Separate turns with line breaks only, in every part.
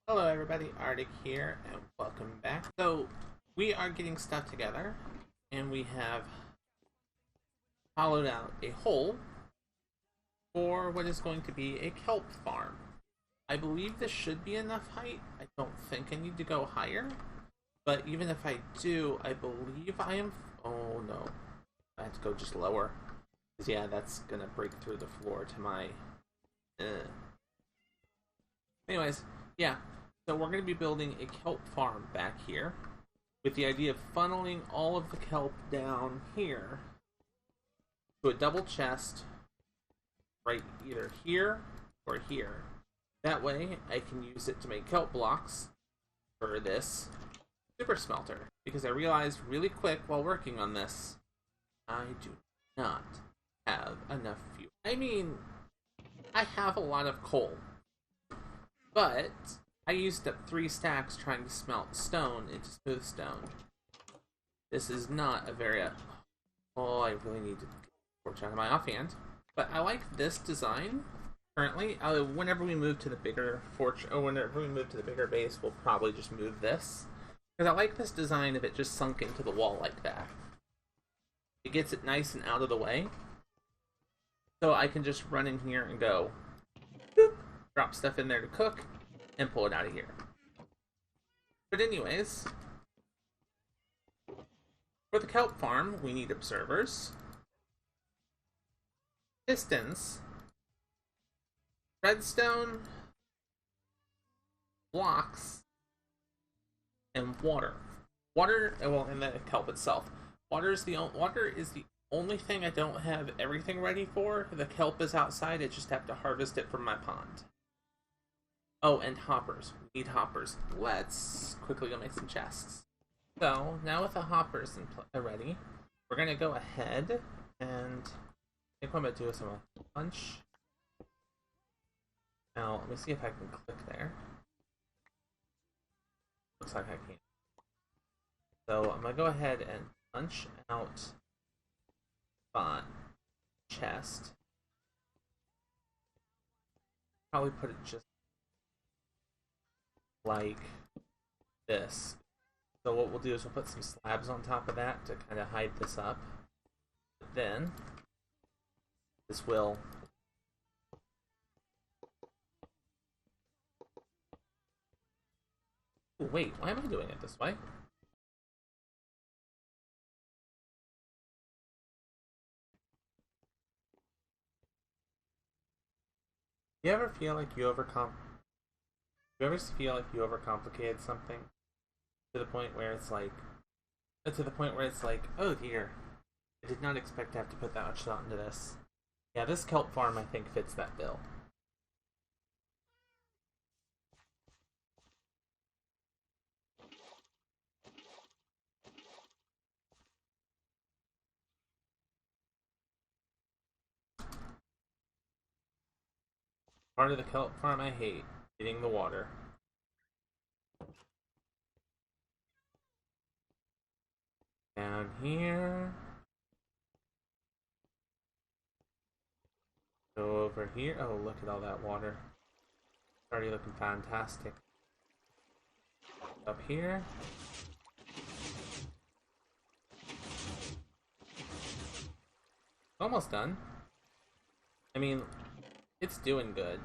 Hello everybody, Artic here, and welcome back. So, we are getting stuff together, and we have hollowed out a hole for what is going to be a kelp farm. I believe this should be enough height. I don't think I need to go higher, but even if I do, I believe I am... Oh no, I have to go just lower. Because yeah, that's gonna break through the floor to my... Anyways, yeah, so we're going to be building a kelp farm back here with the idea of funneling all of the kelp down here to a double chest right either here or here. That way I can use it to make kelp blocks for this super smelter, because I realized really quick while working on this I do not have enough fuel. I mean, I have a lot of coal, but I used up 3 stacks trying to smelt stone into smooth stone. This is not a very... Oh, I really need to get torch out of my offhand. But I like this design currently. Whenever we move to the bigger whenever we move to the bigger base, we'll probably just move this. Because I like this design of it just sunk into the wall like that. It gets it nice and out of the way. So I can just run in here and go, boop, drop stuff in there to cook, and pull it out of here. But anyways, for the kelp farm, we need observers, pistons, redstone, blocks, and water. Water, well, and the kelp itself. Water is the only thing I don't have everything ready for. The kelp is outside, I just have to harvest it from my pond. Oh, and hoppers. We need hoppers. Let's quickly go make some chests. So, now with the hoppers ready, we're going to go ahead and I think what I'm going to do is I'm going to punch. Now, let me see if I can click there. Looks like I can't. So, I'm going to go ahead and punch out spawn chest. Probably put it just like this. So what we'll do is we'll put some slabs on top of that to kind of hide this up. But then this will wait, why am I doing it this way? You ever feel like you overcomplicated something to the point where it's like, oh dear, I did not expect to have to put that much thought into this. Yeah, this kelp farm I think fits that bill. Part of the kelp farm I hate, getting the water. Down here. Go over here. Oh, look at all that water. It's already looking fantastic. Up here. Almost done. I mean, it's doing good.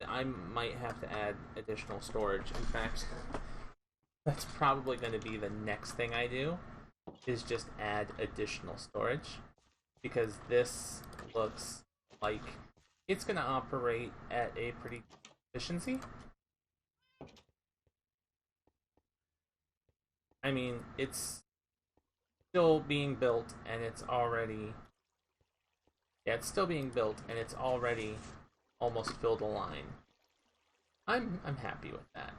I might have to add additional storage. In fact, that's probably going to be the next thing I do, is just add additional storage, because this looks like it's going to operate at a pretty efficiency. I mean, it's still being built and it's already almost filled a line. I'm happy with that.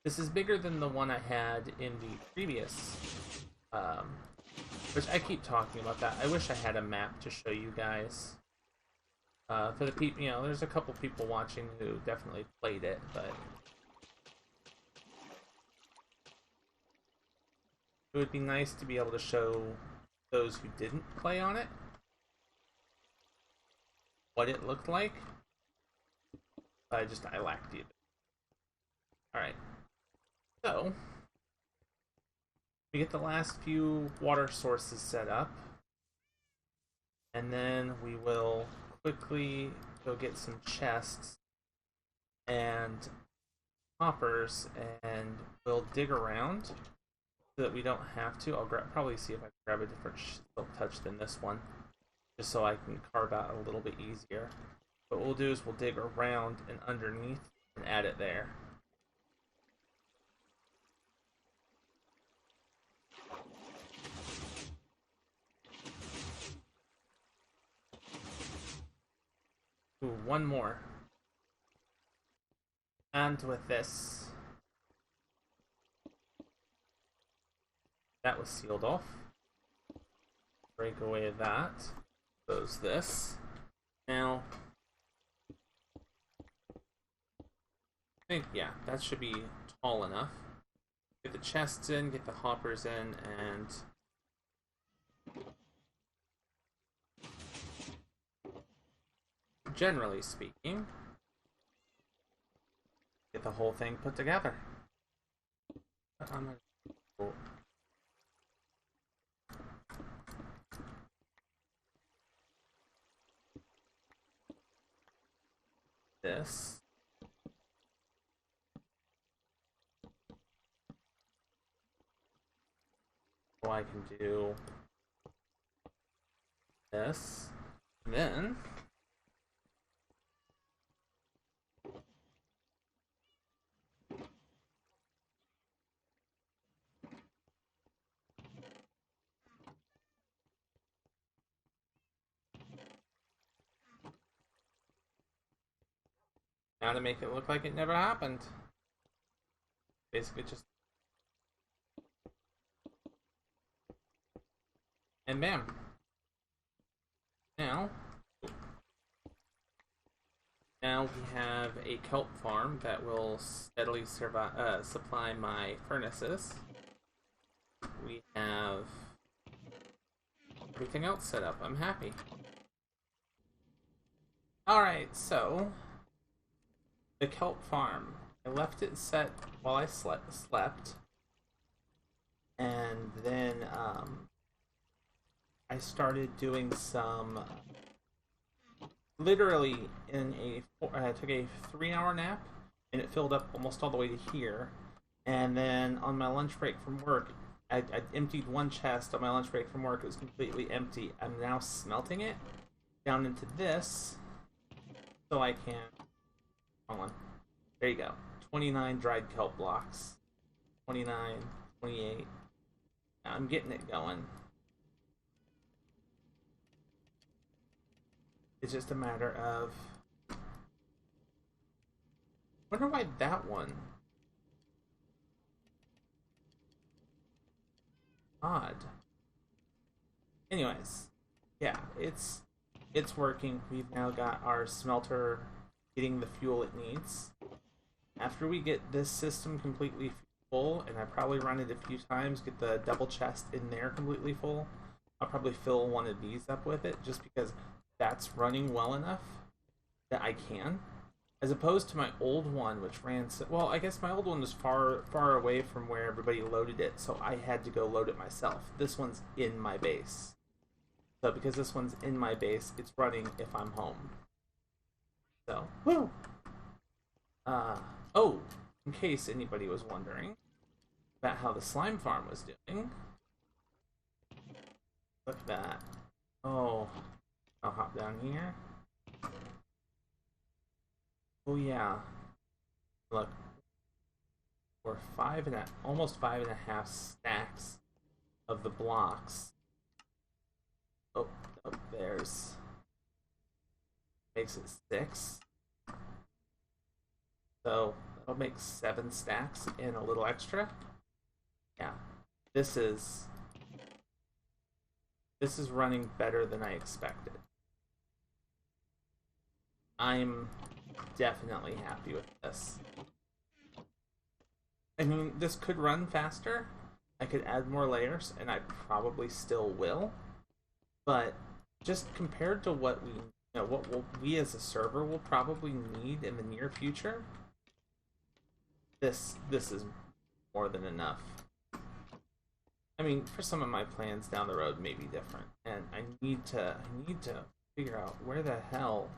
This is bigger than the one I had in the previous which I keep talking about that. I wish I had a map to show you guys. For the people, you know, there's a couple people watching who definitely played it, but it would be nice to be able to show those who didn't play on it what it looked like. I lacked the Alright. So, we get the last few water sources set up. And then we will quickly go get some chests and hoppers, and we'll dig around so that we don't have to. I'll probably see if I can grab a different silk touch than this one, just so I can carve out a little bit easier. What we'll do is we'll dig around and underneath and add it there. Ooh, one more. And with this, that was sealed off. Break away that. Close this. Now, I think, yeah, that should be tall enough. Get the chests in, get the hoppers in, and generally speaking, get the whole thing put together. I'm gonna... this. So I can do this. And then now to make it look like it never happened. Basically just... and bam. Now we have a kelp farm that will steadily supply my furnaces. We have everything else set up. I'm happy. Alright, so the kelp farm. I left it set while I slept. And then I started doing some... literally I took a 3-hour nap, and it filled up almost all the way to here. And then on my lunch break from work, I emptied one chest on my lunch break from work. It was completely empty. I'm now smelting it down into this, so I can... hold on. There you go. 29 dried kelp blocks. 29, 28. I'm getting it going. It's just a matter of... wonder why that one... odd. Anyways, yeah, it's working. We've now got our smelter getting the fuel it needs. After we get this system completely full, and I probably run it a few times, get the double chest in there completely full, I'll probably fill one of these up with it, just because that's running well enough that I can. As opposed to my old one, which ran... well, I guess my old one was far away from where everybody loaded it, so I had to go load it myself. This one's in my base. So because this one's in my base, it's running if I'm home. So, woo! Oh, in case anybody was wondering about how the slime farm was doing. Look at that. Oh, I'll hop down here. Oh yeah. Look. We're almost 5.5 stacks of the blocks. Oh, there's... makes it 6. So that'll make 7 stacks and a little extra. Yeah. This is running better than I expected. I'm definitely happy with this. I mean, this could run faster. I could add more layers, and I probably still will. But just compared to what we as a server will probably need in the near future, this is more than enough. I mean, for some of my plans down the road may be different, and I need to figure out where the hell.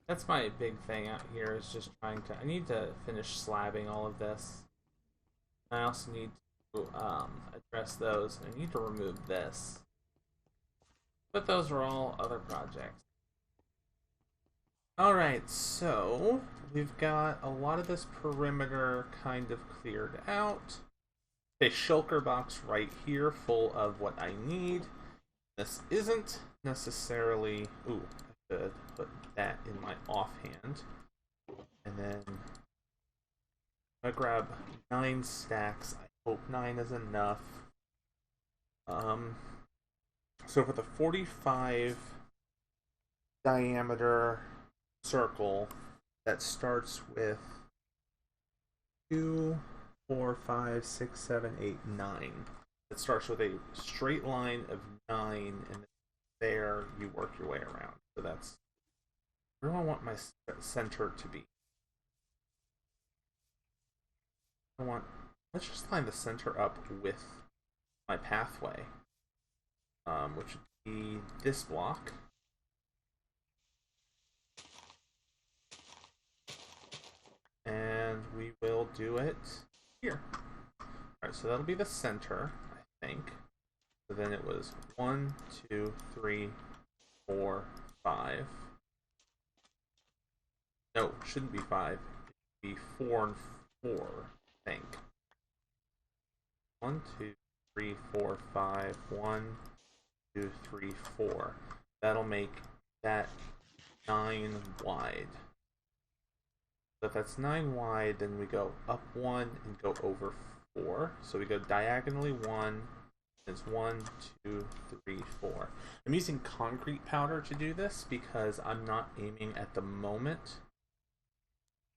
That's my big thing out here, is just trying to. I need to finish slabbing all of this. I also need to address those. I need to remove this. But those are all other projects. Alright, so we've got a lot of this perimeter kind of cleared out. A shulker box right here full of what I need. This isn't necessarily... Ooh, I should put that in my offhand. And then I grab 9 stacks. I hope 9 is enough. So for the 45 diameter circle that starts with 2, 4, 5, 6, 7, 8, 9. It starts with a straight line of 9, and there you work your way around. So that's where do I want my center to be? Let's just line the center up with my pathway, which would be this block. And we will do it here. Alright, so that'll be the center, I think. So then it was 1, 2, 3, 4, 5. No, it shouldn't be 5. It should be 4 and 4, I think. 1, 2, 3, 4, 5. 1, 2, 3, 4. That'll make that 9 wide. So if that's 9 wide, then we go up 1 and go over 4. So we go diagonally 1. It's 1, 2, 3, 4. I'm using concrete powder to do this because I'm not aiming at the moment.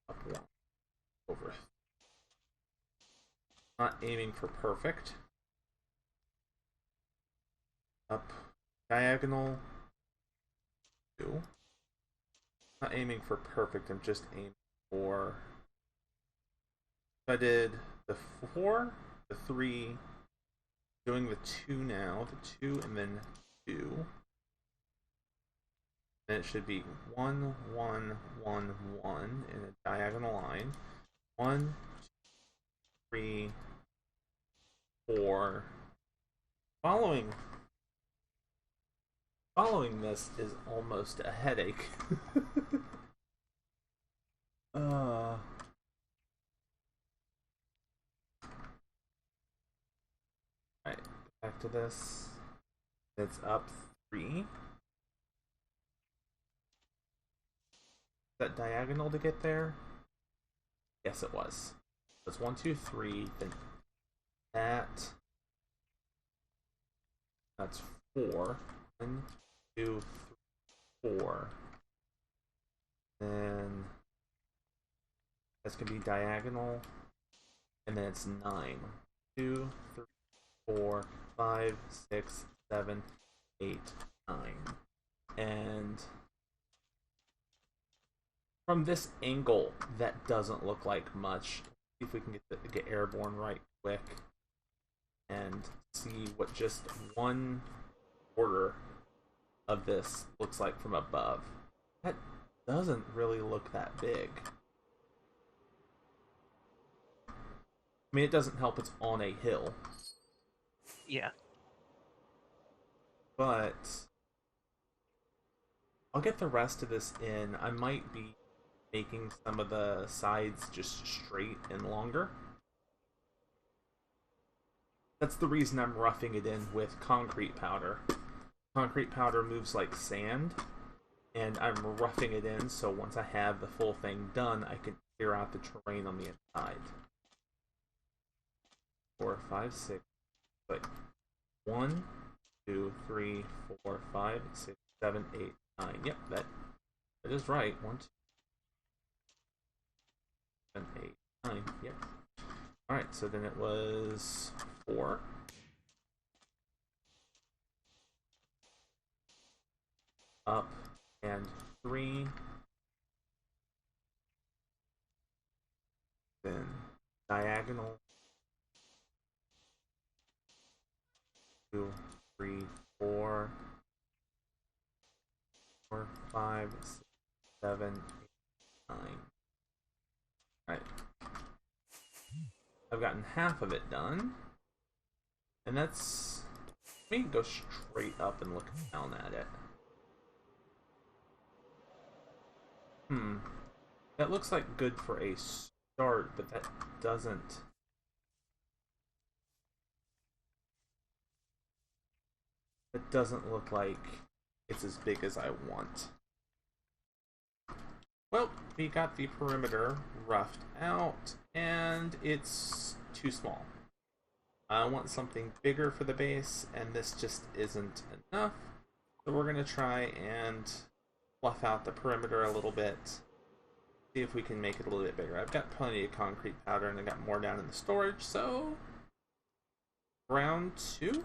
Up 1, over. Not aiming for perfect. Up diagonal 2. Not aiming for perfect, I'm just aiming for. If I did the 4, the 3, doing the 2 now, the 2 and then 2. Then it should be 1, 1, 1, 1 in a diagonal line. 1, 2, 3, 4. Following this is almost a headache. Alright, back to this. It's up 3. Is that diagonal to get there? Yes, it was. It's 1, 2, 3, then that's 4. 1, 2, 3, 4. Then that's gonna be diagonal, and then it's 9. 2, 3, 4, 5, 6, 7, 8, 9. And from this angle, that doesn't look like much. See if we can get airborne right quick and see what just 1/4 of this looks like from above. That doesn't really look that big. I mean, it doesn't help it's on a hill.
Yeah.
But I'll get the rest of this in. I might be making some of the sides just straight and longer. That's the reason I'm roughing it in with concrete powder. Concrete powder moves like sand, and I'm roughing it in so once I have the full thing done, I can clear out the terrain on the inside. 4, 5, 6, wait. 1, 2, 3, 4, 5, 6, 7, 8, 9. Yep, that is right. 1, 2, 7, 8, 9. Yep. Alright, so then it was 4. Up and 3. Then diagonal 2, 3, 4, 4, 5, 6, 7, 8, 9. Alright. I've gotten half of it done. And that's... we can go straight up and look down at it. That looks like good for a start, but that doesn't... it doesn't look like it's as big as I want. Well, we got the perimeter roughed out, and it's too small. I want something bigger for the base, and this just isn't enough. So we're going to try and fluff out the perimeter a little bit. See if we can make it a little bit bigger. I've got plenty of concrete powder, and I got more down in the storage, so... round 2?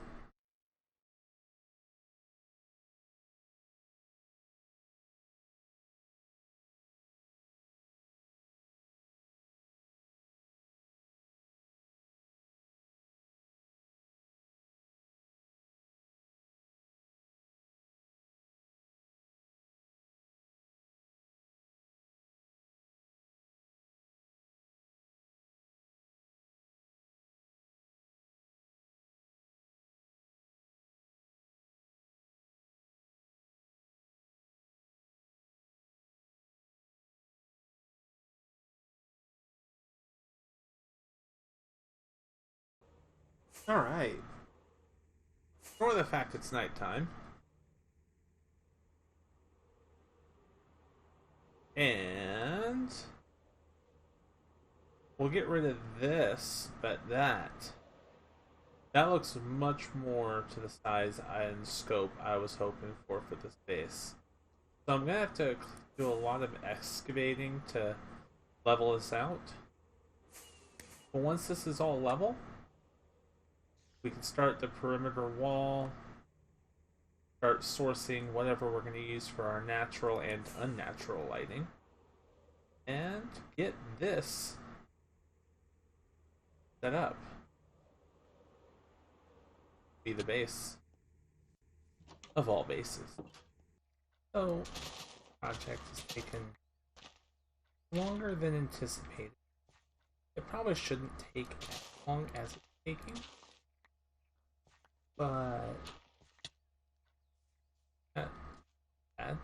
Alright. Ignore the fact it's nighttime. And... we'll get rid of this, but that looks much more to the size and scope I was hoping for this base. So I'm going to have to do a lot of excavating to level this out. But once this is all level, we can start the perimeter wall, start sourcing whatever we're going to use for our natural and unnatural lighting, and get this set up. Be the base of all bases. So, the project has taken longer than anticipated. It probably shouldn't take as long as it's taking, but not bad.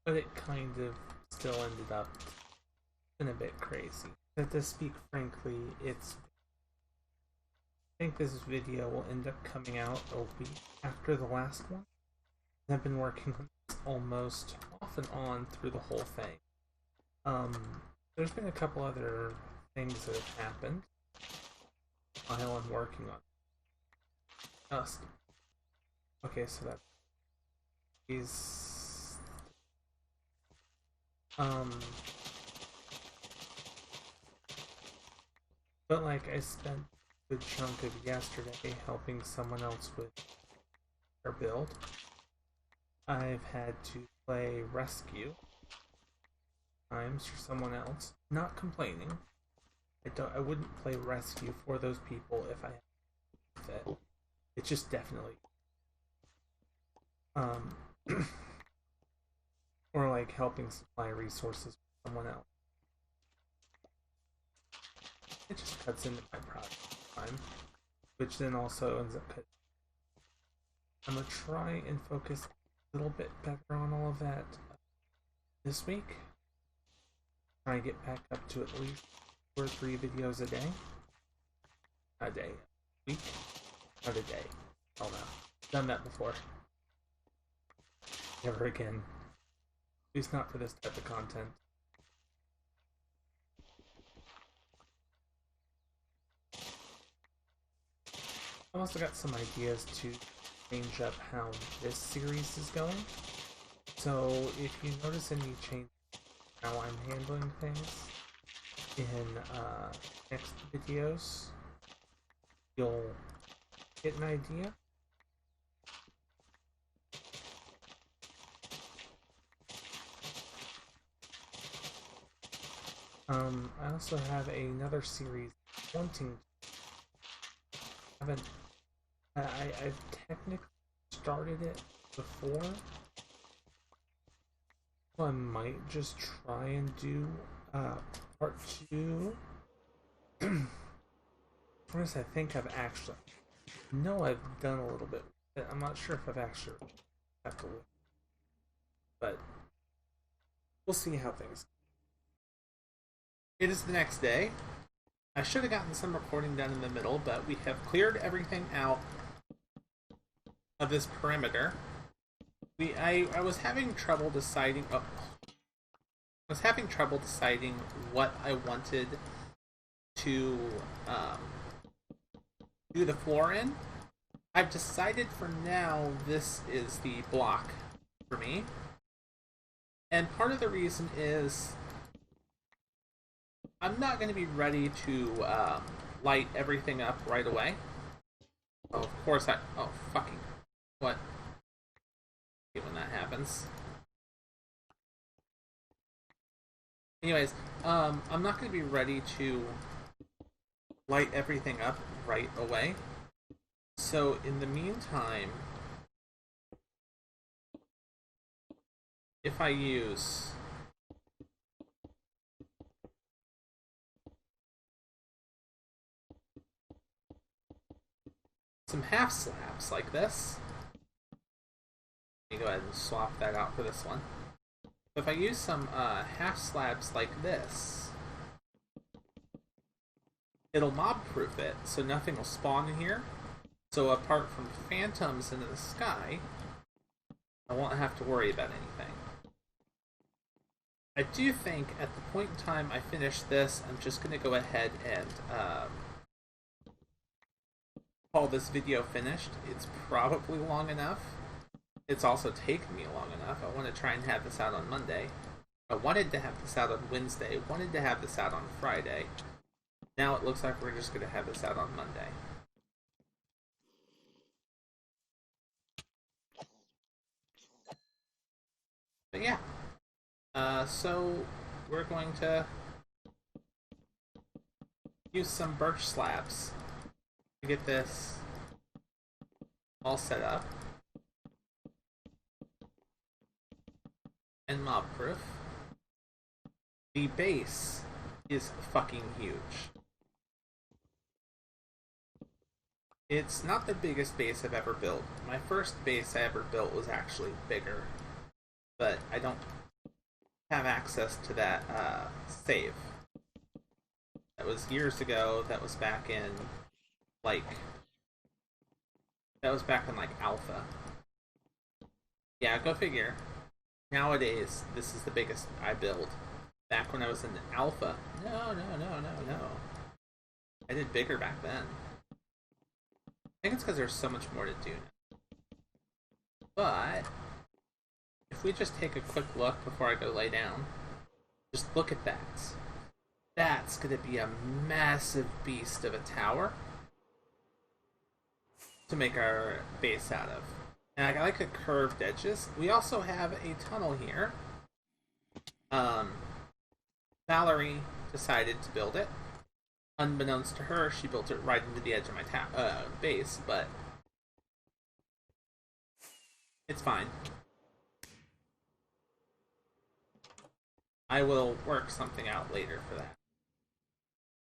But it kind of still ended up in a bit crazy. But to speak frankly, I think this video will end up coming out a week after the last one. I've been working on this almost off and on through the whole thing. There's been a couple other things that have happened while I'm working on just okay, so that is but like I spent a good chunk of yesterday helping someone else with their build. I've had to play rescue times for someone else. Not complaining. I wouldn't play rescue for those people if I had it. It's just definitely or like helping supply resources for someone else. It just cuts into my project time, which then also ends up cutting. I'm gonna try and focus a little bit better on all of that this week. Try and get back up to at least 2 or 3 videos a day. A day. A week. Not a day. Oh no. Done that before. Never again. At least not for this type of content. I've also got some ideas to change up how this series is going. So if you notice any change how I'm handling things, in next videos, you'll get an idea. I also have another series wanting. I've technically started it before, so I might just try and do part 2. First, I think I've actually. No, I've done a little bit. I'm not sure if I've actually have to look, but we'll see how things. It is the next day. I should have gotten some recording done in the middle, but we have cleared everything out of this perimeter. I was having trouble deciding. I was having trouble deciding what I wanted to do the floor in. I've decided for now this is the block for me, and part of the reason is I'm not going to be ready to light everything up right away. Oh, of course I... Oh, fucking... What? I hate when that happens. Anyways, I'm not going to be ready to light everything up right away. So, in the meantime, if I use some half slabs like this. Let me go ahead and swap that out for this one. If I use some half slabs like this, it'll mob proof it, so nothing will spawn in here. So apart from phantoms into the sky, I won't have to worry about anything. I do think at the point in time I finish this, I'm just going to go ahead and call this video finished. It's probably long enough. It's also taken me long enough. I want to try and have this out on Monday. I wanted to have this out on Wednesday. Wanted to have this out on Friday. Now it looks like we're just going to have this out on Monday. But yeah. So we're going to use some birch slabs to get this all set up and mob proof. The base is fucking huge. It's not the biggest base I've ever built. My first base I ever built was actually bigger, but I don't have access to that save. That was years ago. That was back in like alpha. Yeah, go figure. Nowadays, this is the biggest I build. Back when I was in alpha, no. I did bigger back then. I think it's because there's so much more to do now. But if we just take a quick look before I go lay down, just look at that. That's gonna be a massive beast of a tower to make our base out of. And I like the curved edges. We also have a tunnel here. Valerie decided to build it. Unbeknownst to her, she built it right into the edge of my base, but it's fine. I will work something out later for that.